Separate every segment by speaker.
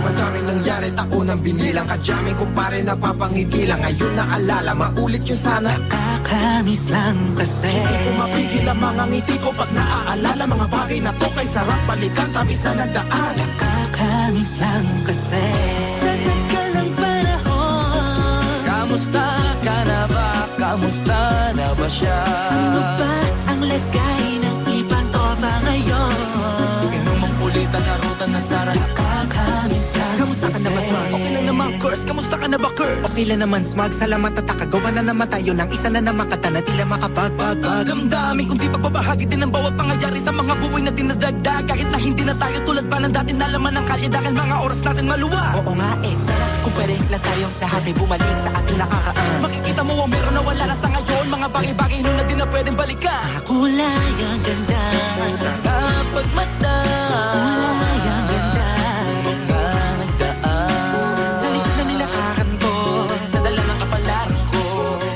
Speaker 1: Madaming nangyari, tako nang binilang. Kadyaming kumpare napapangiti lang. Ngayon naalala, maulit yun sana.
Speaker 2: Nakakamiss lang kasi
Speaker 3: hindi ko mapigil ang mga ngiti ko pag naaalala. Mga bagay na to kay sarap balikan, tamis na nagdaan.
Speaker 2: Nakakamiss lang kasi sa tagal ng panahon.
Speaker 4: Kamusta ka na ba? Kamusta na ba siya?
Speaker 2: Ano ba ang lagay ng ibang tropa ngayon?
Speaker 4: Inumang ulitan na ruta na Sara.
Speaker 2: Nakakamiss lang.
Speaker 3: Kamusta ka na ba, Smug?
Speaker 4: Okay lang naman, Curse. Kamusta ka na ba, Curse?
Speaker 3: Okay lang naman, Smug. Salamat at nakagawa na naman tayo ng isa na naman kata na tila makapagbag.
Speaker 4: Damdamin kundi pagbabahagi din ang bawat pangyayari sa mga buhay na dinadagdag. Kahit na hindi na tayo tulad pa ng dati na laman ng kalye dahil mga oras natin maluwa.
Speaker 3: Oo nga eh, sana kung pwede lang tayong lahat ay bumalik sa ating nakakaan.
Speaker 4: Makikita mo ang meron na wala na sa ngayon. Mga bagay-bagay nun na di na pwedeng balikan.
Speaker 2: Kulay ang ganda
Speaker 4: Sa kapagmasdan,
Speaker 2: Kulay ang ganda
Speaker 4: mga nagdaan.
Speaker 3: Sa likod na nilakaran ko,
Speaker 4: Nadala ng kapalaran ko.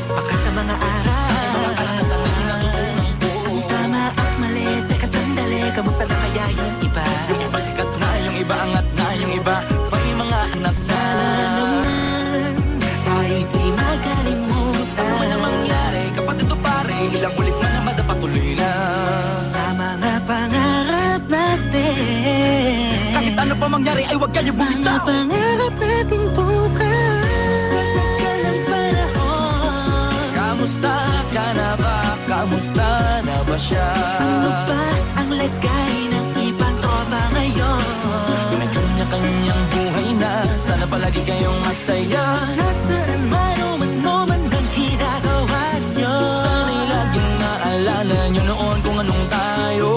Speaker 3: baka sa mga araw.
Speaker 4: Mga karanasan na natutunan ko.
Speaker 3: Tama at mali, teka sandali, kamusta na kaya yung iba?
Speaker 4: Yung iba sikat na, yung iba angat na, yung iba may mga anak na.
Speaker 2: Sana naman tayo di makalimutan.
Speaker 4: Ano man ang mangyari, kapatid o pare, ilang ulit na naman patuloy na.
Speaker 2: Sa mga pangarap natin.
Speaker 4: Kahit ano pa mangyari ay huwag kayo
Speaker 2: Mga
Speaker 4: bumitaw.
Speaker 2: pangarap natin bukas. Sa tagal ng panahon.
Speaker 4: Kamusta ka na ba? Kamusta na ba siya?
Speaker 2: Ano ba ang lagay ng ibang tropa ngayon?
Speaker 4: May kanya-kanyang buhay na, sana palagi kayong masaya.
Speaker 2: Nasaan man o man ang ginagawa nyo?
Speaker 4: Sana'y laging naalala nyo noon kung anong tayo.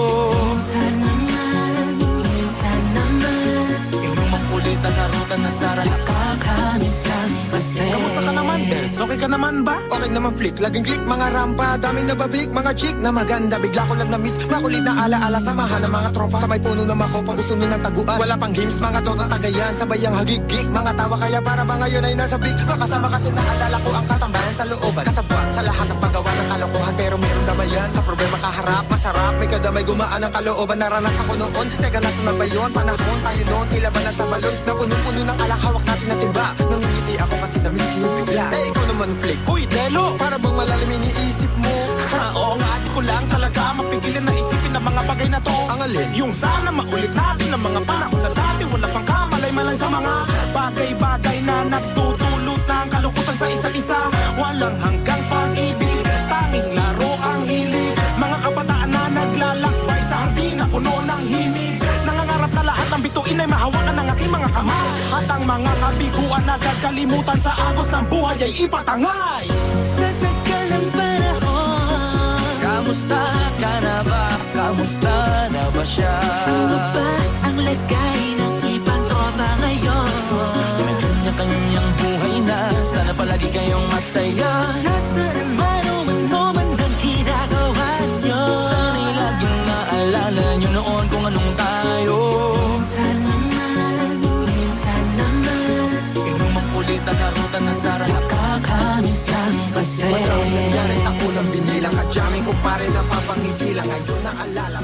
Speaker 2: Minsan naman
Speaker 4: Inumang ulitan na ruta na Sara.
Speaker 2: nakakamiss lang kasi.
Speaker 3: Kamusta ka naman, Dels? Okay ka naman ba?
Speaker 1: Okay naman flick, laging click, mga rampa. Daming nababik, mga chick na maganda. Bigla ko lang na-miss, makulit na ala-ala. Samahan ng mga tropa, sa may puno na makopa. Usunin ng taguan, wala pang games, mga dotang tagayan. Sabayang hagig-gig, mga tawa kaya para ba ngayon ay nasa big. Makasama kasi naalala ko ang katambayan sa looban. Kasabuan sa lahat ng paggawa ng kalokohan, pero meron damayan. Sa problema kaharap, masarap, may kadamay gumaan ang kalooban. Naranasan ko noon, teka nasa na ba yun? Panahon tayo noon, tila ba nasa balon? Na punong-puno ng alak, hawak natin na timba. Nangingiti ako kasi na-miss ko yung bigla. Eh, ikaw naman flick.
Speaker 3: Uy, Delo!
Speaker 1: Para bang malalim iniisip mo?
Speaker 3: Oo nga, di ko lang talaga mapigilan na isipin ang mga bagay na to.
Speaker 1: Ang alin?
Speaker 3: Yung sana maulit natin ang mga panahon na dati. Wala pang kamalay-malay sa mga bagay-bagay na nagtutulot ng kalukutan sa isa't isa. Walang hanggang pag-ibig, tanging laro ang hilig. Mga kabataan na naglalakbay sa hardin na puno ng himig. Nangangarap na lahat ng bituin ay mahawakan ng aking mga kamay. At ang mga kabiguan na kakalimutan sa agos ng buhay ay ipatangay.
Speaker 2: Sa tagal ng panahon.
Speaker 4: Kamusta ka na ba? Kamusta na ba siya?
Speaker 2: Ano ba ang lagay ng ibang tropa ngayon?
Speaker 4: May kanya-kanyang buhay na, sana palagi kayong masaya.
Speaker 2: Nasaan man o man ang ginagawa nyo?
Speaker 4: Sana'y laging naalala nyo noon kung anong tayo.
Speaker 2: Minsan naman
Speaker 4: Inumang ulitan na ruta na Sara.
Speaker 2: nakakamiss lang kasi.
Speaker 1: Madaming nangyari, ako nang binilang. Kadyaming kumpare napapangiti lang. Ngayon naalala,